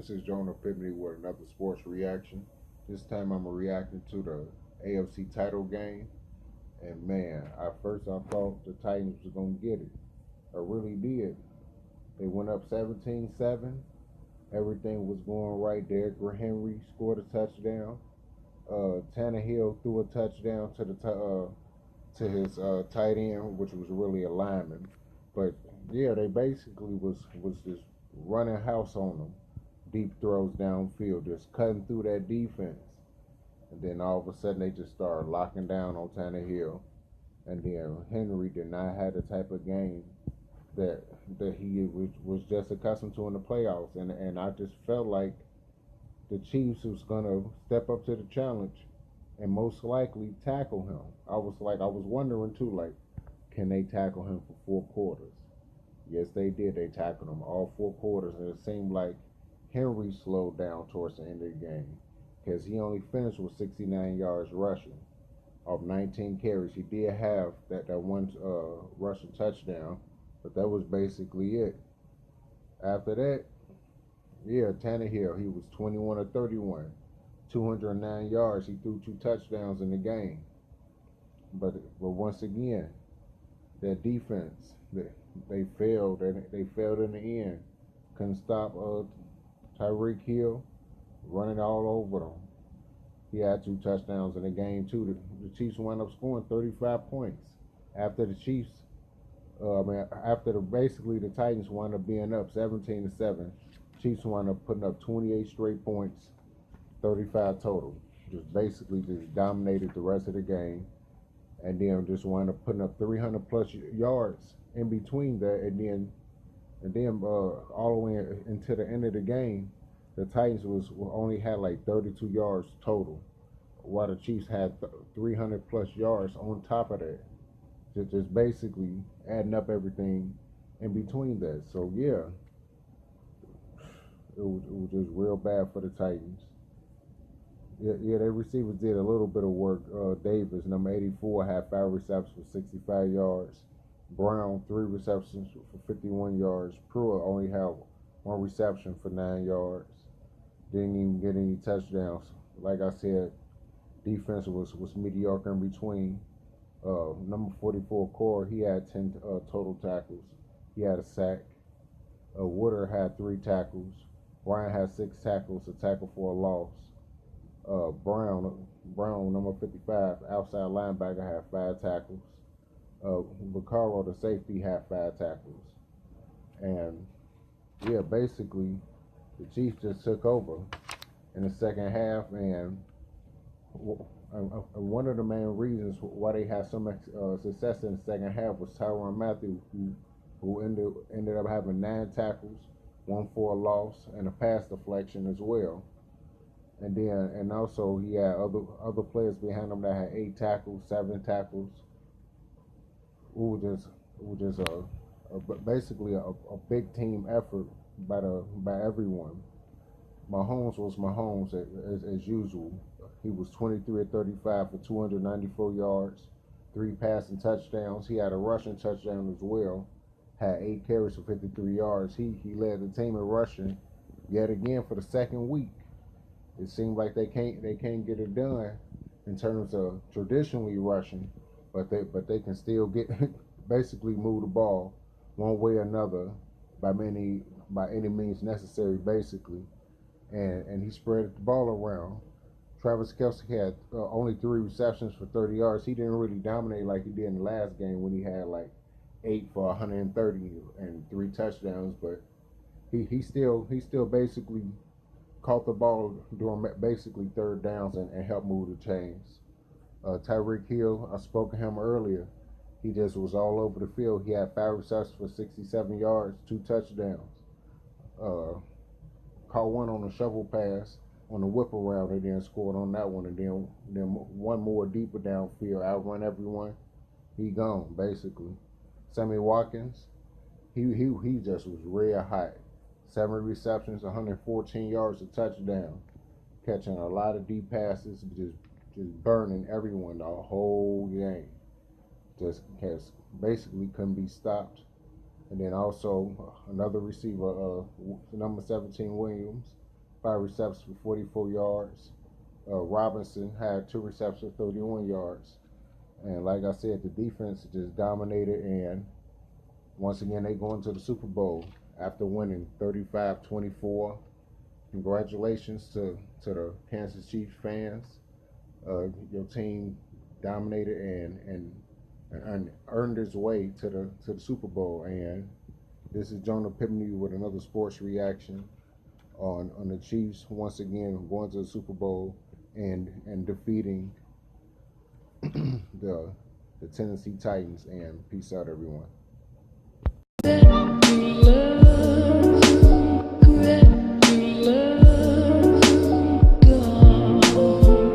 This is Jonah Pipney with another sports reaction. This time I'm reacting to the AFC title game. And man, at first I thought the Titans was going to get it. I really did. They went up 17-7. Everything was going right. Derrick Henry scored a touchdown. Tannehill threw a touchdown to his tight end, which was really a lineman. But yeah, they basically was just running house on them. Deep throws downfield, just cutting through that defense. And then all of a sudden they just started locking down on Tannehill. And then Henry did not have the type of game that he was just accustomed to in the playoffs. And I just felt like the Chiefs was gonna step up to the challenge and most likely tackle him. I was wondering too, like, can they tackle him for 4 quarters? Yes, they did. They tackled him all 4 quarters, and it seemed like Henry slowed down towards the end of the game because he only finished with 69 yards rushing off 19 carries. He did have that one rushing touchdown, but that was basically it. After that, yeah, Tannehill, he was 21 of 31, 209 yards. He threw 2 touchdowns in the game. But once again, that defense, they failed. They failed in the end. Couldn't stop Tyreek Hill running all over them. He had 2 touchdowns in the game too. The Chiefs wound up scoring 35 points after the Chiefs. After basically the Titans wound up being up 17-7. Chiefs wound up putting up 28 straight points, 35 total. Just dominated the rest of the game, and then just wound up putting up 300 plus yards in between that, and then all the way into the end of the game, the Titans only had like 32 yards total, while the Chiefs had 300 plus yards on top of that. Just basically adding up everything in between that. So yeah, it was just real bad for the Titans. Yeah, their receivers did a little bit of work. Davis, number 84, had 5 receptions for 65 yards. Brown, 3 receptions for 51 yards. Pruitt only had 1 reception for 9 yards. Didn't even get any touchdowns. Like I said, defense was mediocre in between. Number 44, Core, he had 10 total tackles. He had a sack. Woodard had 3 tackles. Ryan had 6 tackles, a tackle for a loss. Brown, number 55, outside linebacker, had 5 tackles. Vaccaro, the safety, had 5 tackles. And yeah, basically, the Chiefs just took over in the second half, and one of the main reasons why they had so much success in the second half was Tyrann Mathieu, who ended up having 9 tackles, 1 for a loss, and a pass deflection as well. And also he had other players behind him that had 8 tackles, 7 tackles. It was just basically a big team effort by everyone. Mahomes was Mahomes as usual. He was 23 of 35 for 294 yards, 3 passing touchdowns. He had a rushing touchdown as well. Had 8 carries for 53 yards. He led the team in rushing yet again for the second week. It seems like they can't get it done in terms of traditionally rushing, but they can still get basically move the ball one way or another by any means necessary basically, and he spread the ball around. Travis Kelce had only 3 receptions for 30 yards. He didn't really dominate like he did in the last game when he had like 8 for 130 and 3 touchdowns, but he still basically caught the ball during basically third downs and helped move the chains. Tyreek Hill, I spoke to him earlier. He just was all over the field. He had 5 receptions for 67 yards, 2 touchdowns. Caught one on a shovel pass on the whip around and then scored on that one, and then one more deeper downfield, outrun everyone. He gone basically. Sammy Watkins, he just was real hot. 7 receptions, 114 yards, a touchdown, catching a lot of deep passes, just burning everyone the whole game. Just basically couldn't be stopped. And then also another receiver, number 17 Williams, 5 receptions for 44 yards. Robinson had 2 receptions for 31 yards. And like I said, the defense just dominated, and once again, they go into the Super Bowl after winning 35-24. Congratulations to the Kansas Chiefs fans. Your team dominated and earned its way to the Super Bowl. And this is Jonah Pipney with another sports reaction on the Chiefs once again going to the Super Bowl and defeating the Tennessee Titans. And peace out, everyone.